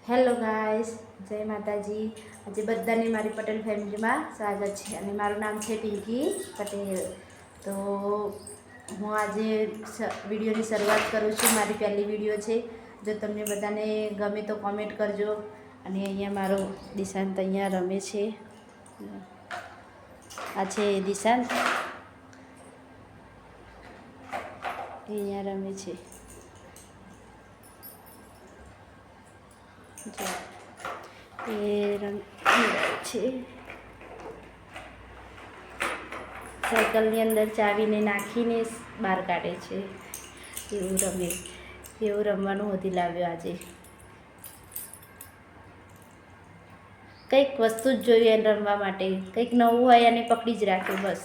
Hello guys, જય માતાજી। આજે બધાને મારી પટેલ ફેમિલીમાં સ્વાગત છે અને મારું નામ છે પિંકી પટેલ। તો હું આજે વિડીયોની શરૂઆત કરું છું। મારી પહેલી વિડીયો છે। જો તમને બધાને ગમે તો કોમેન્ટ કરજો। અને અહીંયા મારો દિશાંત અહીંયા રમે છે। આ છે દિશાંત, અહીંયા રમે છે। એ રંગ છે, સાયકલની અંદર ચાવીને નાખીને બહાર કાઢે છે। એવું રમવાનું હોતી લાવ્યો આજે। કંઈક વસ્તુ જ જોઈએ એને રમવા માટે, કંઈક નવું હોય એને પકડી જ રાખે બસ,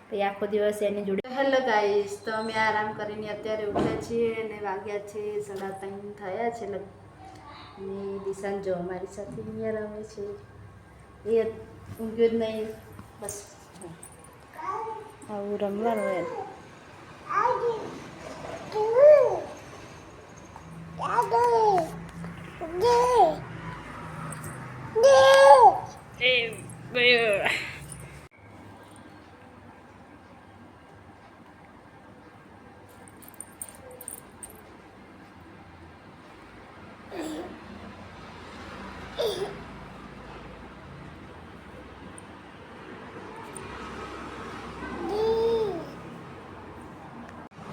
પછી આખો દિવસ એની જોડે। હેલો ગાઈસ, તો અમે આરામ કરીને અત્યારે ઉઠ્યા છીએ અને વાગ્યા છે 3:30 થયા છે અને દિશાંત જો અમારી સાથે અહીંયા રમે છે। એ ઊંઘ્યો જ નહીં, બસ આવું રમવાનું એમ।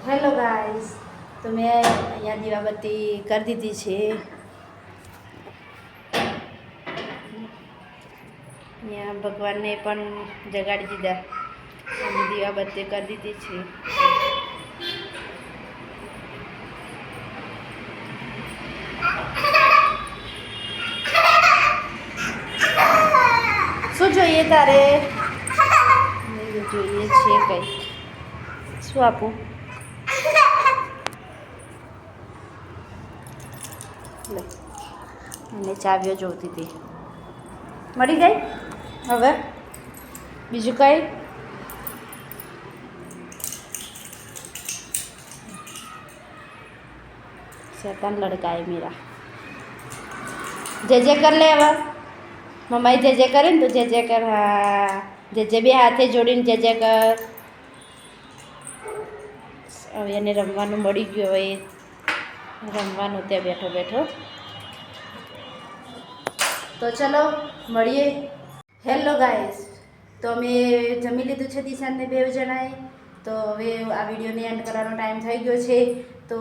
હેલો ગાઈસ, તો મેં અહીંયા દીવાબત્તી કરી દીધી છે। અહીંયા ભગવાનને પણ જગાડી દીધા અને દીવાબત્તી કરી દીધી છે। શું જોઈએ તારે? જોઈએ છે કંઈ, શું આપું? અને ચાવીઓ જોતી હતી, મળી ગઈ। હવે બીજું કંઈ? શેતાન લડકા है मेरा। जय कर ले હવે મમ્માએ જય કરે ને તો જય કર। હા, જય બે હાથે જોડીને જય કર। હવે એને રમવાનું મળી ગયું, હવે રમવાનું ત્યાં બેઠો બેઠો। તો ચલો મળીએ। હેલો ગાઈસ, તો અમે જમી લીધું છે દિશાંતને બે જણાએ। તો હવે આ વિડીયોને એન્ડ કરવાનો ટાઈમ થઈ ગયો છે। તો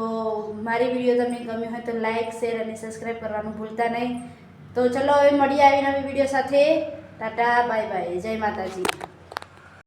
મારી વિડીયો તમને ગમી હોય તો લાઈક, શેર અને સબસ્ક્રાઈબ કરવાનું ભૂલતા નહીં। તો ચલો હવે મળીએ આવી નવી વિડીયો સાથે। ટાટા, બાય બાય, જય માતાજી।